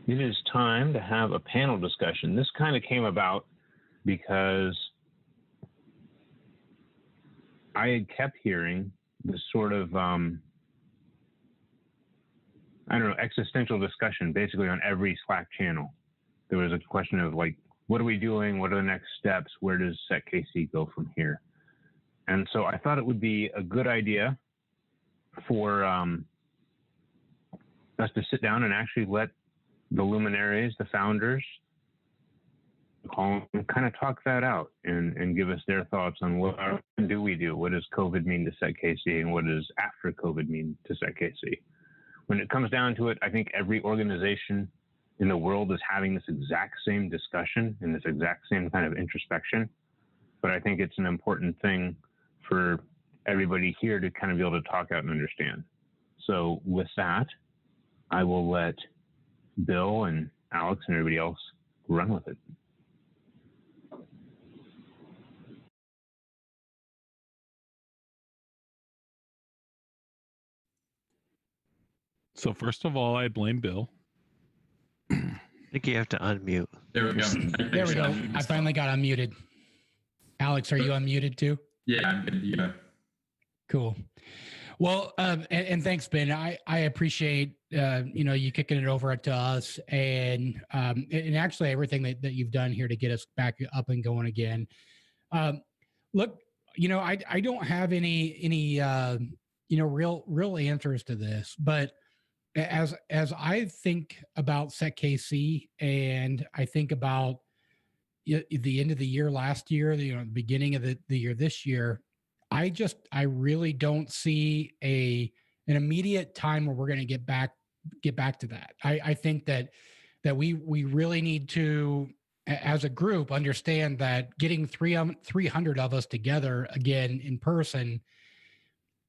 It is time to have a panel discussion. This kind of came about because I had kept hearing this sort of, existential discussion basically on every Slack channel. There was a question of like, what are we doing? What are the next steps? Where does SecKC go from here? And so I thought it would be a good idea for us to sit down and actually let the luminaries, the founders, kind of talk that out and give us their thoughts on what do we do? What does COVID mean to SecKC, and what does after COVID mean to SecKC? When it comes down to it, I think every organization in the world is having this exact same discussion and this exact same kind of introspection. But I think it's an important thing for everybody here to kind of be able to talk out and understand. So with that, I will let Bill and Alex and everybody else run with it. So first of all, I blame Bill. I think you have to unmute. There we go. There we go. I finally got unmuted. Alex, are you unmuted too? Yeah, I'm good. Yeah. Cool. Well, and thanks, Ben. I appreciate you kicking it over to us, and actually everything that you've done here to get us back up and going again. Look, I don't have any real answers to this, but as I think about SecKC and I think about the end of the year last year, the beginning of the year this year, I really don't see an immediate time where we're going to get back to that. I think that we really need to, as a group, understand that getting 300 of us together again in person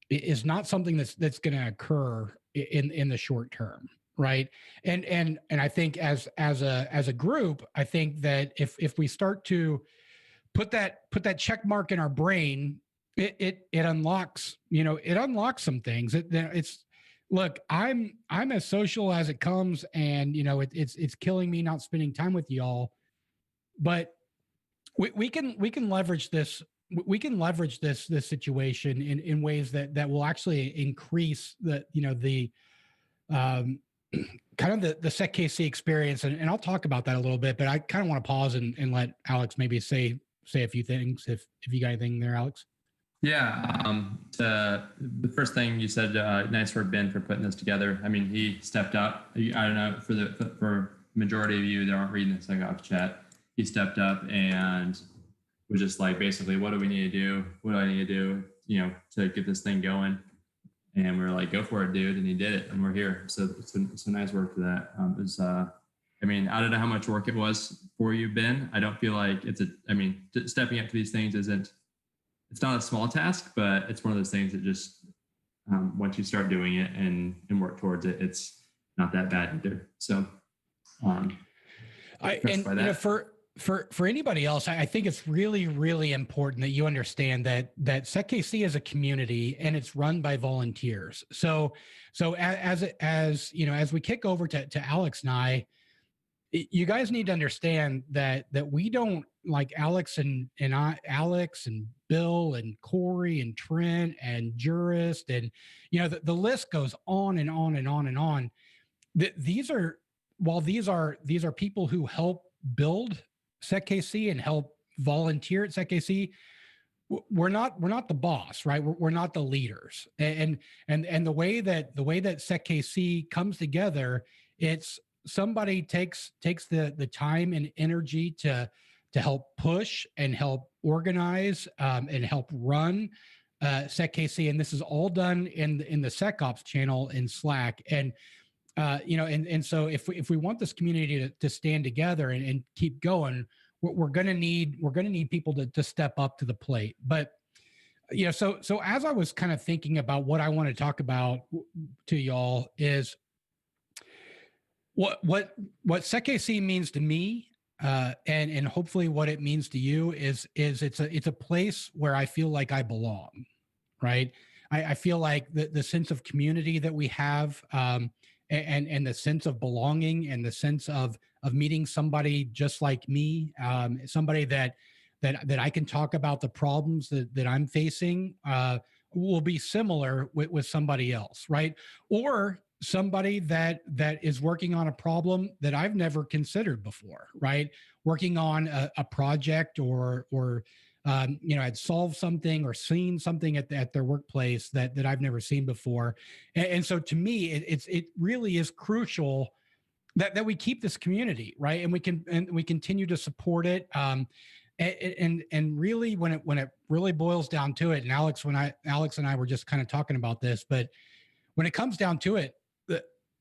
is not something that's going to occur in the short term, right? And I think as a group, I think that if we start to put that check mark in our brain, it unlocks some things. Look, I'm as social as it comes, and it's killing me not spending time with y'all, but we can leverage this. We can leverage this situation in ways that will actually increase the kind of the SecKC experience, and I'll talk about that a little bit. But I kind of want to pause and let Alex maybe say a few things if you got anything there, Alex. Yeah. The first thing you said, nice for Ben for putting this together. I mean, he stepped up. I don't know, for majority of you that aren't reading the SecOps chat, he stepped up and was just like, basically, what do we need to do? What do I need to do, to get this thing going? And we were like, go for it, dude. And he did it, and we're here. So it's a nice work for that. I don't know how much work it was for you, Ben. I don't feel like stepping up to these things it's not a small task, but it's one of those things that just, once you start doing it and work towards it, it's not that bad either. So, for anybody else, I think it's really, really important that you understand that SecKC is a community and it's run by volunteers. So as we kick over to Alex and I, you guys need to understand that we don't, like Alex and Bill and Corey and Trent and Jurist and the list goes on and on and on and on. These are people who help build SecKC and help volunteer at SecKC. We're not the boss, right? We're not the leaders. And the way that SecKC comes together, it's somebody takes the time and energy to help push and help organize and help run SecKC, and this is all done in the SecOps channel in Slack. And so if we want this community to stand together and keep going, we're going to need people to step up to the plate. But so as I was kind of thinking about what I want to talk about to y'all is what SecKC means to me, and hopefully what it means to you is it's a place where I feel like I belong, right? I feel like the sense of community that we have, and the sense of belonging and the sense of meeting somebody just like me, somebody that I can talk about the problems that I'm facing, will be similar with somebody else, right? Or somebody that is working on a problem that I've never considered before, right? Working on a project or had solved something or seen something at their workplace that I've never seen before. And so to me, it really is crucial that we keep this community, right? And we continue to support it. And really when it really boils down to it, and Alex and I were just kind of talking about this, but when it comes down to it,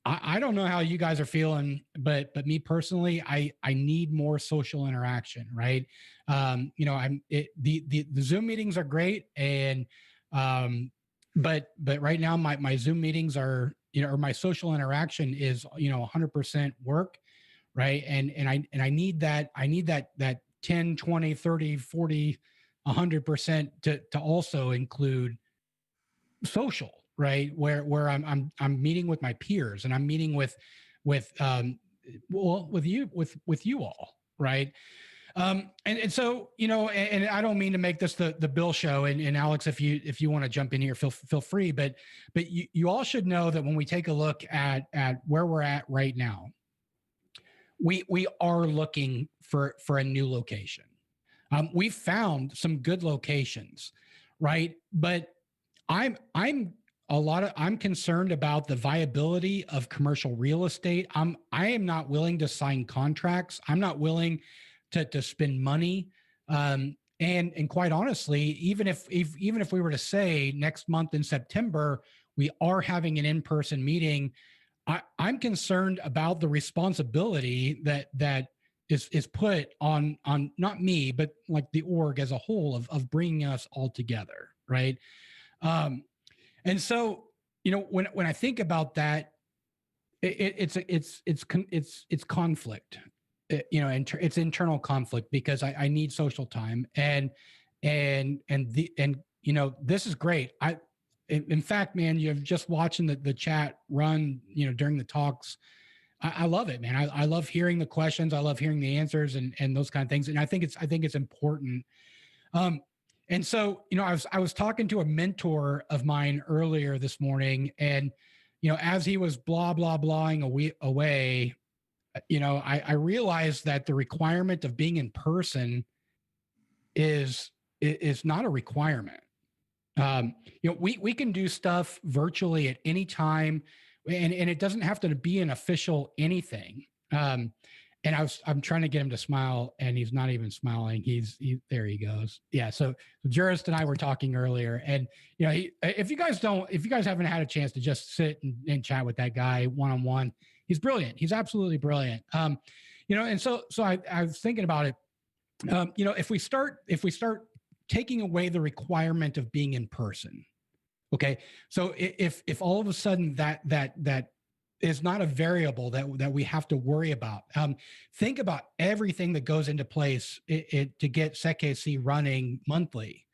I don't know how you guys are feeling, but me personally, I need more social interaction, right? The Zoom meetings are great, and but right now my Zoom meetings are, or my social interaction is 100% work, right? And I need that 10, 20, 30, 40, 100% to also include social, right? Where I'm meeting with my peers, and I'm meeting with you all, right? And so, and I don't mean to make this the Bill show, and Alex, if you want to jump in here, feel free, but you all should know that when we take a look at where we're at right now, we are looking for a new location. We've found some good locations, right? But I'm concerned about the viability of commercial real estate. I am not willing to sign contracts. I'm not willing to spend money. And quite honestly, even if we were to say next month in September, we are having an in-person meeting, I'm concerned about the responsibility that is put on not me, but like the org as a whole of bringing us all together, right? And so, when I think about that, it's conflict, it's internal conflict, because I need social time, and this is great. In fact, man, you're just watching the chat run, during the talks. I love it, man. I love hearing the questions. I love hearing the answers and those kind of things. And I think it's important. And so, I was talking to a mentor of mine earlier this morning, and, as he was blahing away, I realized that the requirement of being in person is not a requirement. We can do stuff virtually at any time, and it doesn't have to be an official anything. And I'm trying to get him to smile, and he's not even smiling. There he goes. Yeah. So Jurist and I were talking earlier, and if you guys haven't had a chance to just sit and chat with that guy one-on-one, he's brilliant. He's absolutely brilliant. And so I was thinking about it. If we start taking away the requirement of being in person, okay. So if all of a sudden that is not a variable that we have to worry about. Think about everything that goes into place to get SecKC running monthly,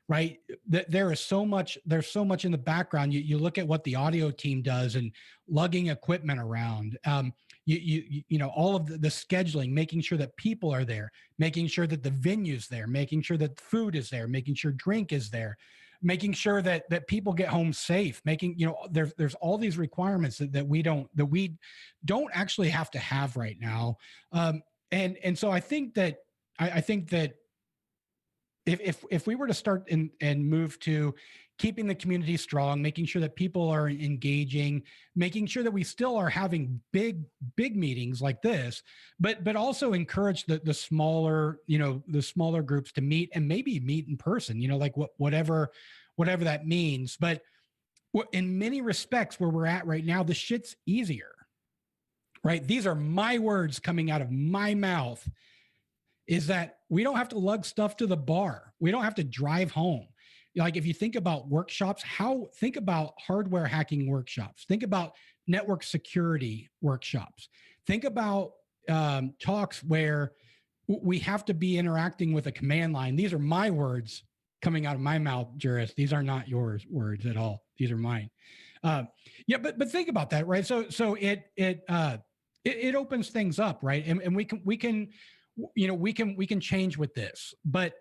right? There's so much in the background. You look at what the audio team does and lugging equipment around. All of the scheduling, making sure that people are there, making sure that the venue's there, making sure that food is there, making sure drink is there, making sure that people get home safe, there's all these requirements that we don't actually have to have right now. And so I think that if we were to start and move to keeping the community strong, making sure that people are engaging, making sure that we still are having big meetings like this, but also encourage the smaller groups to meet, and maybe meet in person, like whatever that means. But in many respects, where we're at right now, the shit's easier, right? These are my words coming out of my mouth, is that we don't have to lug stuff to the bar. We don't have to drive home. Like, if you think about workshops, think about hardware hacking workshops, think about network security workshops, think about talks where we have to be interacting with a command line. These are my words coming out of my mouth, Juris. These are not yours words at all. These are mine. Yeah, but think about that, right? So it opens things up, right? And we can we can change with this, but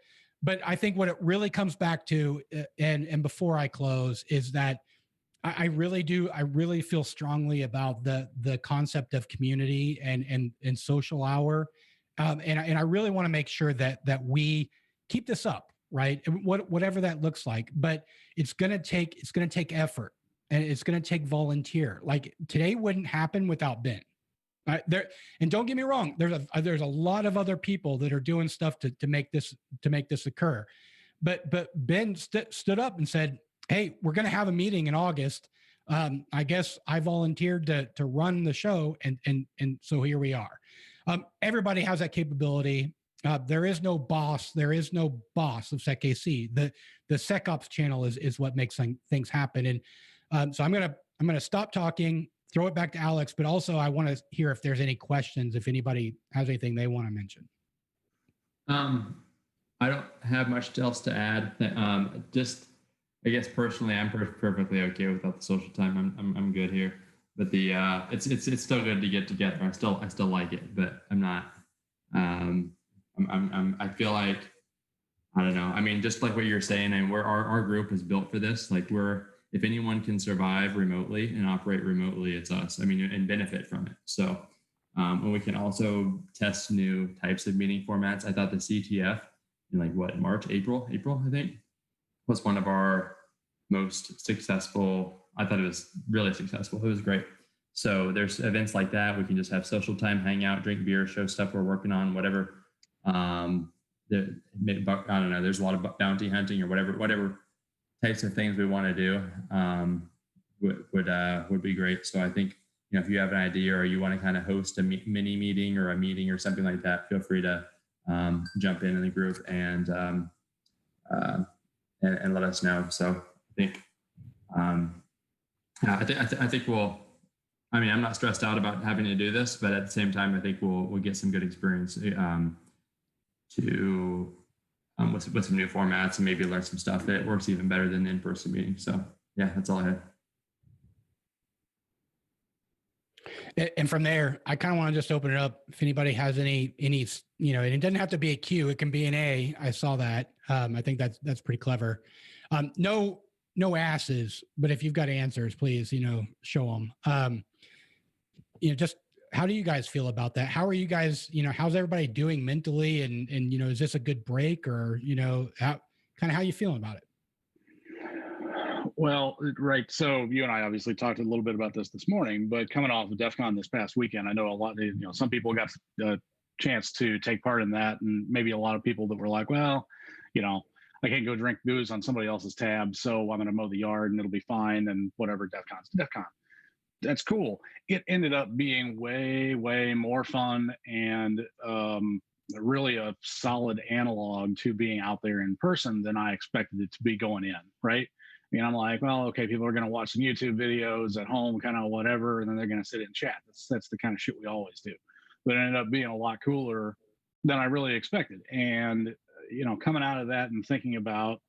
I think what it really comes back to, and before I close, is that I really feel strongly about the concept of community and social hour, and I really want to make sure that we keep this up, right? Whatever that looks like, but it's gonna take effort, and it's gonna take volunteer. Like today wouldn't happen without Ben. There, and don't get me wrong, there's a lot of other people that are doing stuff to make this occur, but Ben stood up and said, "Hey, we're going to have a meeting in August. I guess I volunteered to run the show, and so here we are." Everybody has that capability. There is no boss. There is no boss of SecKC. The SecOps channel is what makes things happen. And so I'm gonna stop talking, throw it back to Alex, but also I want to hear if there's any questions, if anybody has anything they want to mention. I don't have much else to add. Just, I guess personally, I'm perfectly okay without the social time. I'm good here. But it's still good to get together. I still like it, but I'm not. I feel like, I don't know. I mean, just like what you're saying, and our group is built for this. Like if anyone can survive remotely and operate remotely, it's us. I mean, and benefit from it. So, and we can also test new types of meeting formats. I thought the CTF in April, I think, was one of our most successful. I thought it was really successful. It was great. So there's events like that. We can just have social time, hang out, drink beer, show stuff we're working on, whatever. I don't know. There's a lot of bounty hunting or whatever types of things we want to do would be great. So I think, if you have an idea or you want to kind of host a mini meeting or a meeting or something like that, feel free to jump in the group and let us know. So I think I think we'll. I mean, I'm not stressed out about having to do this, but at the same time, I think we'll get some good experience with some new formats and maybe learn some stuff that works even better than the in-person meeting. So yeah, that's all I had. And from there, I kind of want to just open it up. If anybody has any, and it doesn't have to be a Q, it can be an A. I saw that. I think that's pretty clever. No asses, but if you've got answers, please, show them. Just how do you guys feel about that? How are you guys, how's everybody doing mentally? And is this a good break, or, how you feeling about it? Well, right. So you and I obviously talked a little bit about this morning, but coming off of DEF CON this past weekend, I know some people got a chance to take part in that, and maybe a lot of people that were like, well, I can't go drink booze on somebody else's tab, so I'm going to mow the yard and it'll be fine, and whatever, DEF CON's DEF CON. That's cool. It ended up being way, way more fun and really a solid analog to being out there in person than I expected it to be going in, right? I'm like, well, okay, people are going to watch some YouTube videos at home, kind of whatever, and then they're going to sit and chat. That's the kind of shit we always do. But it ended up being a lot cooler than I really expected. And, coming out of that and thinking about,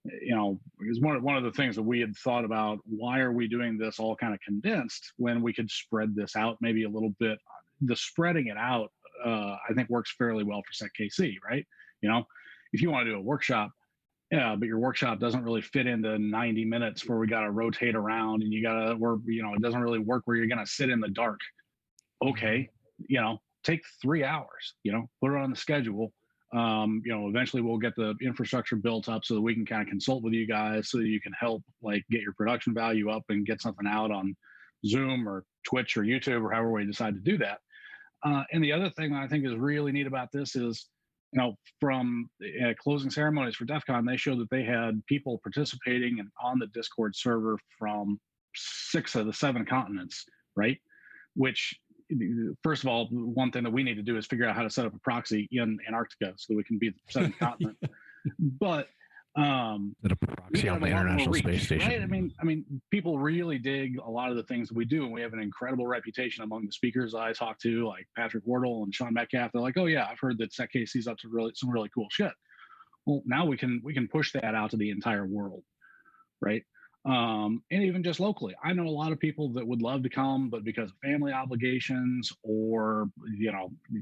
because one of the things that we had thought about, why are we doing this all kind of condensed when we could spread this out maybe a little bit? The spreading it out, I think, works fairly well for SecKC, right? If you want to do a workshop, yeah, but your workshop doesn't really fit into 90 minutes where we got to rotate around and you got to work, it doesn't really work where you're going to sit in the dark. Okay. Take 3 hours, put it on the schedule. Eventually we'll get the infrastructure built up so that we can kind of consult with you guys so that you can help get your production value up and get something out on Zoom or Twitch or YouTube or however we decide to do that. And the other thing that I think is really neat about this is, from closing ceremonies for DEF CON, they showed that they had people participating and on the Discord server from 6 of the 7 continents, right? Which, first of all, one thing that we need to do is figure out how to set up a proxy in Antarctica so that we can be the 7th continent. But a proxy on the International Space Station, right? I mean, people really dig a lot of the things that we do, and we have an incredible reputation among the speakers I talk to, like Patrick Wardle and Sean Metcalf. They're like, "Oh yeah, I've heard that SecKC's up to some really cool shit." Well, now we can push that out to the entire world, right? And even just locally. I know a lot of people that would love to come, but because of family obligations or,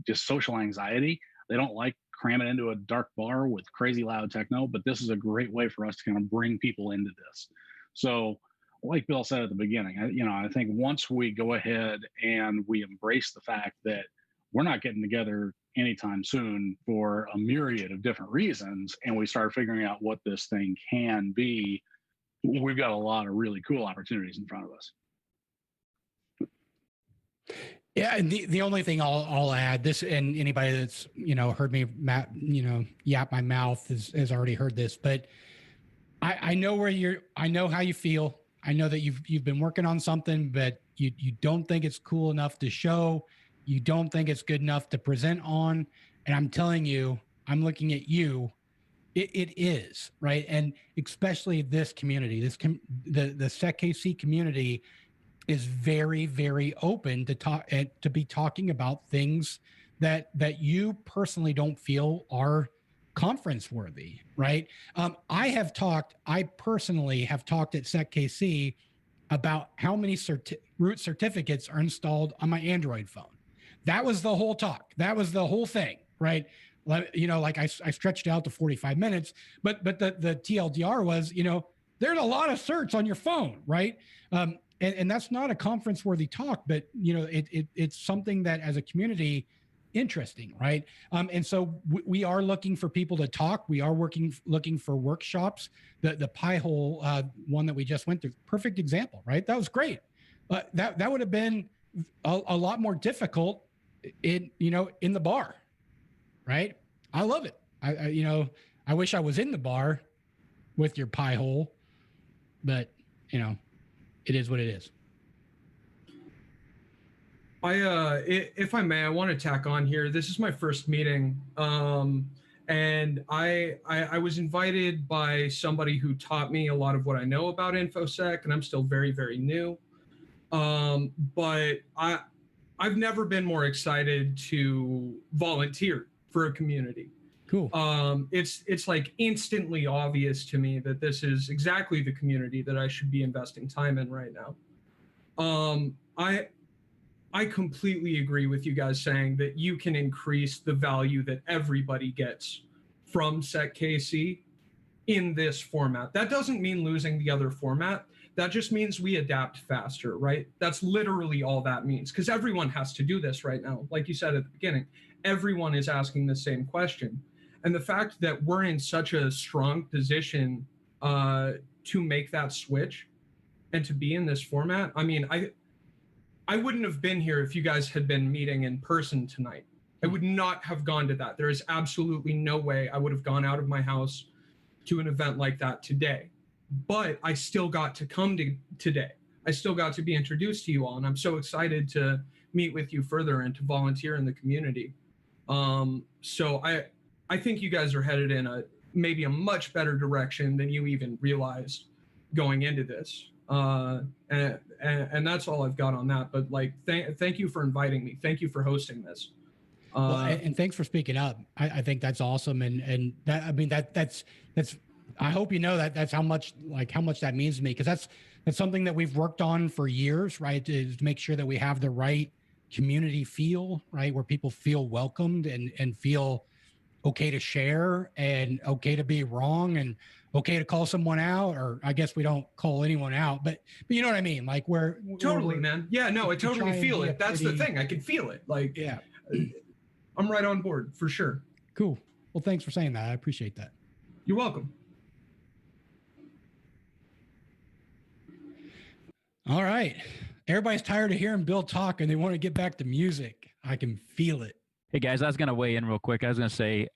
just social anxiety, they don't like cramming into a dark bar with crazy loud techno. But this is a great way for us to kind of bring people into this. So, like Bill said at the beginning, I think once we go ahead and we embrace the fact that we're not getting together anytime soon for a myriad of different reasons, and we start figuring out what this thing can be, we've got a lot of really cool opportunities in front of us. Yeah, and the only thing I'll add this, and anybody that's heard me yap my mouth has already heard this, but I know I know how you feel. I know that you've been working on something, but you don't think it's cool enough to show. You don't think it's good enough to present on, and I'm telling you, I'm looking at you. It is, right, and especially this community, the SecKC community is very, very open to talk and to be talking about things that you personally don't feel are conference worthy, right? I personally have talked at SecKC about how many root certificates are installed on my Android phone. That was the whole talk. That was the whole thing, right? Like I stretched it out to 45 minutes, but the TLDR was, there's a lot of certs on your phone, right? And that's not a conference worthy talk, but it's something that as a community interesting, right? And so we are looking for people to talk. We are looking for workshops. The pie hole one that we just went through, perfect example, right? That was great. That would have been a lot more difficult in the bar, right? I love it. I wish I was in the bar with your pie hole, but it is what it is. If I may, I want to tack on here. This is my first meeting, and I was invited by somebody who taught me a lot of what I know about InfoSec, and I'm still very, very new. But I've never been more excited to volunteer for a community. Cool. It's like instantly obvious to me that this is exactly the community that I should be investing time in right now. I completely agree with you guys saying that you can increase the value that everybody gets from SecKC in this format. That doesn't mean losing the other format. That just means we adapt faster, right? That's literally all that means, because everyone has to do this right now. Like you said at the beginning, everyone is asking the same question. And the fact that we're in such a strong position to make that switch and to be in this format, I mean, I wouldn't have been here if you guys had been meeting in person tonight. I would not have gone to that. There is absolutely no way I would have gone out of my house to an event like that today. But I still got to come to today. I still got to be introduced to you all, and I'm so excited to meet with you further and to volunteer in the community. So I think you guys are headed in maybe a much better direction than you even realized going into this. And that's all I've got on that. But like, thank you for inviting me. Thank you for hosting this. Well, and thanks for speaking up. I think that's awesome. And that, I mean, that's, I hope that's how much that means to me. Cause that's something that we've worked on for years, right? Is to make sure that we have the right community feel, right? Where people feel welcomed and feel okay to share and okay to be wrong and okay to call someone out, or I guess we don't call anyone out, but you know what I mean? Like we're man. Yeah, no, I totally feel it. That's the thing. I can feel it. Like, yeah, I'm right on board for sure. Cool. Well, thanks for saying that. I appreciate that. You're welcome. All right. Everybody's tired of hearing Bill talk and they want to get back to music. I can feel it. Hey guys, I was going to weigh in real quick. I was going to say,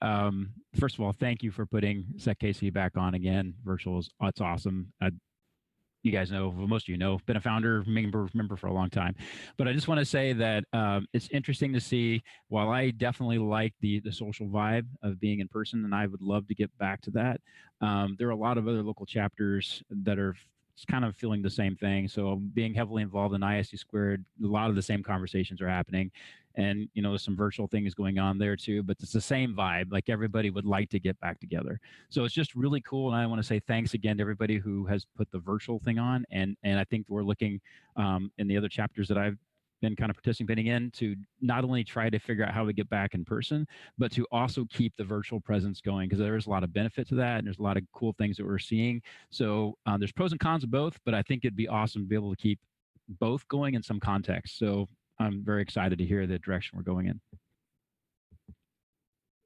first of all, thank you for putting SecKC back on again. Virtual it's awesome. You guys know, most of you know, been a founder member for a long time. But I just want to say that it's interesting to see, while I definitely like the social vibe of being in person, and I would love to get back to that, there are a lot of other local chapters that are kind of feeling the same thing. So being heavily involved in ISC squared, a lot of the same conversations are happening. And, there's some virtual things going on there too, but it's the same vibe. Like everybody would like to get back together. So it's just really cool. And I want to say thanks again to everybody who has put the virtual thing on. And I think we're looking in the other chapters that I've been kind of participating in to not only try to figure out how we get back in person, but to also keep the virtual presence going, because there's a lot of benefit to that. And there's a lot of cool things that we're seeing. So there's pros and cons of both, but I think it'd be awesome to be able to keep both going in some context. So I'm very excited to hear the direction we're going in.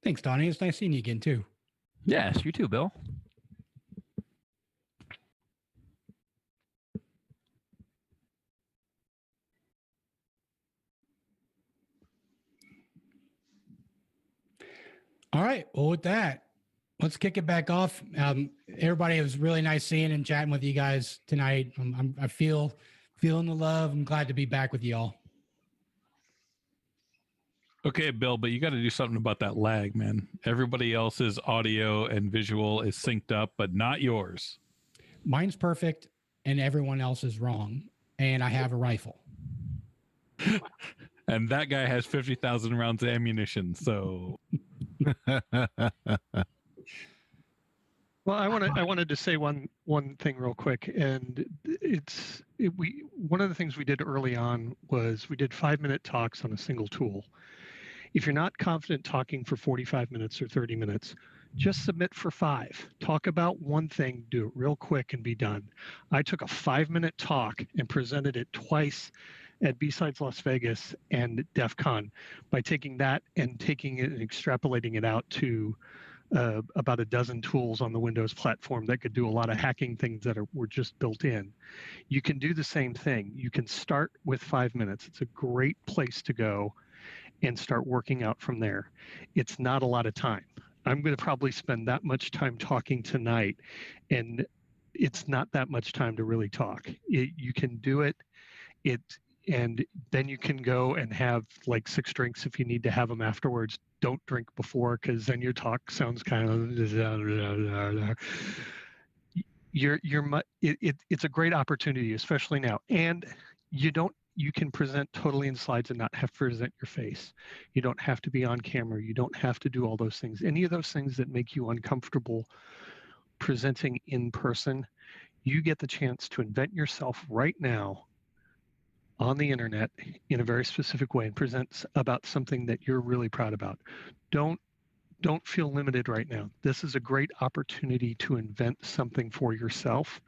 Thanks, Donnie. It's nice seeing you again, too. Yes, you too, Bill. All right. Well, with that, let's kick it back off. Everybody, it was really nice seeing and chatting with you guys tonight. I feeling the love. I'm glad to be back with y'all. Okay, Bill, but you got to do something about that lag, man. Everybody else's audio and visual is synced up, but not yours. Mine's perfect and everyone else is wrong. And I have a rifle. And that guy has 50,000 rounds of ammunition. So, well, I wanted to say one thing real quick, and one of the things we did early on was we did 5-minute talks on a single tool. If you're not confident talking for 45 minutes or 30 minutes, just submit for 5. Talk about one thing, do it real quick and be done. I took a 5-minute talk and presented it twice at B-Sides Las Vegas and DEF CON by taking that and taking it and extrapolating it out to about a dozen tools on the Windows platform that could do a lot of hacking things that were just built in. You can do the same thing. You can start with 5 minutes. It's a great place to go and start working out from there. It's not a lot of time. I'm going to probably spend that much time talking tonight, and it's not that much time to really talk. You can do it. And then you can go and have like 6 drinks if you need to have them afterwards. Don't drink before, because then your talk sounds kind of it's a great opportunity, especially now. And you can present totally in slides and not have to present your face. You don't have to be on camera. You don't have to do all those things. Any of those things that make you uncomfortable presenting in person, you get the chance to invent yourself right now on the internet in a very specific way and present about something that you're really proud about. Don't feel limited right now. This is a great opportunity to invent something for yourself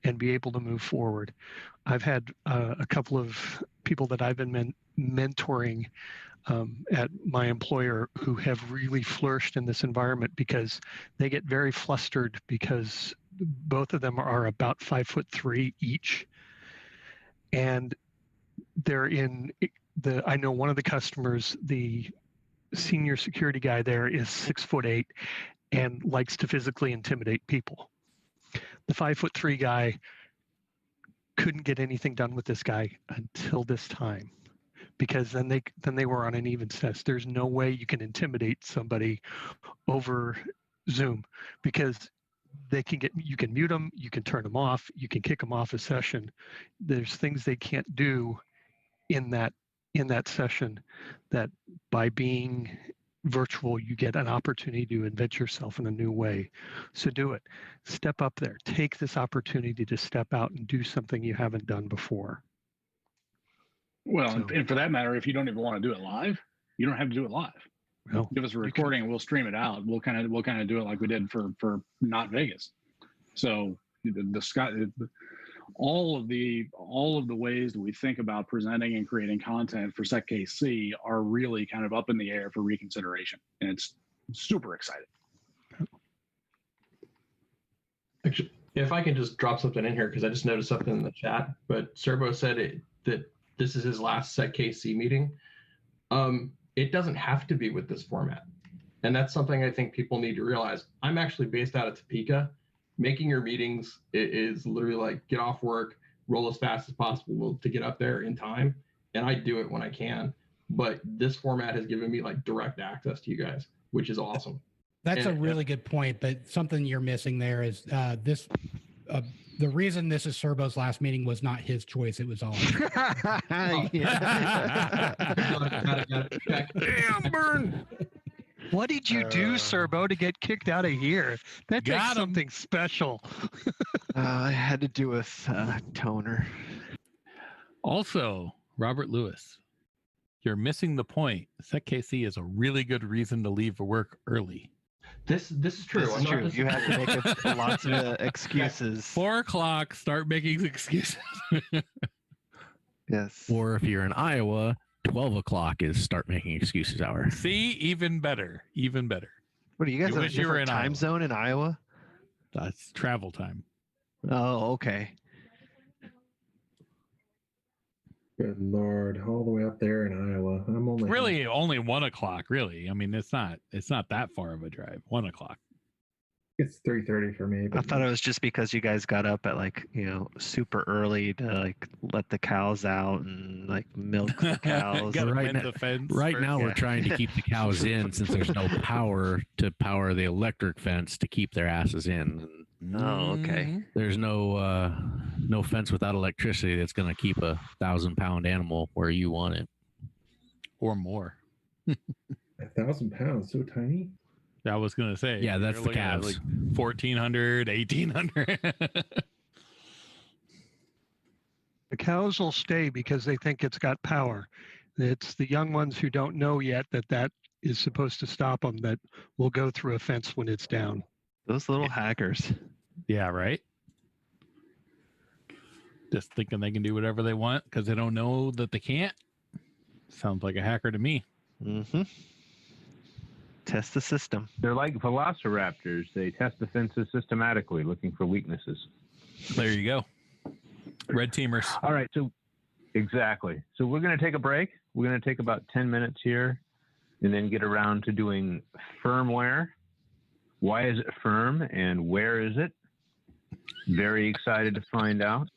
and be able to move forward. I've had a couple of people that I've been mentoring at my employer who have really flourished in this environment because they get very flustered because both of them are about 5'3" each. And they're I know one of the customers, the senior security guy there is 6'8" and likes to physically intimidate people. The 5'3" guy couldn't get anything done with this guy until this time, because then they were on an even test. There's no way you can intimidate somebody over Zoom, because you can mute them, you can turn them off, you can kick them off a session. There's things they can't do in that session that by being virtual, you get an opportunity to invent yourself in a new way. So do it. Step up there. Take this opportunity to step out and do something you haven't done before. Well, and for that matter, if you don't even want to do it live, you don't have to do it live. Well, give us a recording and we'll stream it out. We'll kind of do it like we did for Not Vegas. So all of the ways that we think about presenting and creating content for SecKC are really kind of up in the air for reconsideration, and it's super exciting. Actually, if I can just drop something in here, because I just noticed something in the chat, but Serbo said that this is his last SecKC meeting. It doesn't have to be with this format, and that's something I think people need to realize. I'm actually based out of Topeka. Making your meetings is literally like get off work, roll as fast as possible to get up there in time. And I do it when I can. But this format has given me like direct access to you guys, which is awesome. That's a really good point. But something you're missing there is the reason this is Serbo's last meeting was not his choice; it was all. Damn, Burn. What did you do, Serbo, to get kicked out of here? That takes something special. I had to do with toner. Also, Robert Lewis, you're missing the point. SecKC is a really good reason to leave work early. This is true. This is true. You have to make lots of excuses. 4 o'clock, start making excuses. Yes. Or if you're in Iowa, 12 o'clock is start making excuses hour. See, even better. Even better. What do you guys You have a wish you were different in time Iowa. zone in Iowa? That's travel time. Oh, okay. Good Lord, all the way up there in Iowa. I'm only Really, only 1 o'clock. Really, I mean, it's not that far of a drive. 1 o'clock. It's 3:30 for me. I But thought it was just because you guys got up at super early to let the cows out and milk the cows. Gotta Right mend now- the fence Right first. now, we're trying to keep the cows in since there's no power to power the electric fence to keep their asses in. Oh, okay. Mhm. There's no fence without electricity that's going to keep a 1,000-pound animal where you want it. Or more. 1,000 pounds, so tiny. I was gonna say. Yeah, that's you're the looking at, calves. 1,400, 1,800. The cows will stay because they think it's got power. It's the young ones who don't know yet that is supposed to stop them that will go through a fence when it's down. Those little hackers. Yeah, right. Just thinking they can do whatever they want because they don't know that they can't. Sounds like a hacker to me. Mm-hmm. Test the system. They're like velociraptors. They test the fences systematically, looking for weaknesses. There you go. Red teamers. All right, so exactly. So we're going to take a break. We're going to take about 10 minutes here and then get around to doing firmware. Why is it firm and where is it? Very excited to find out.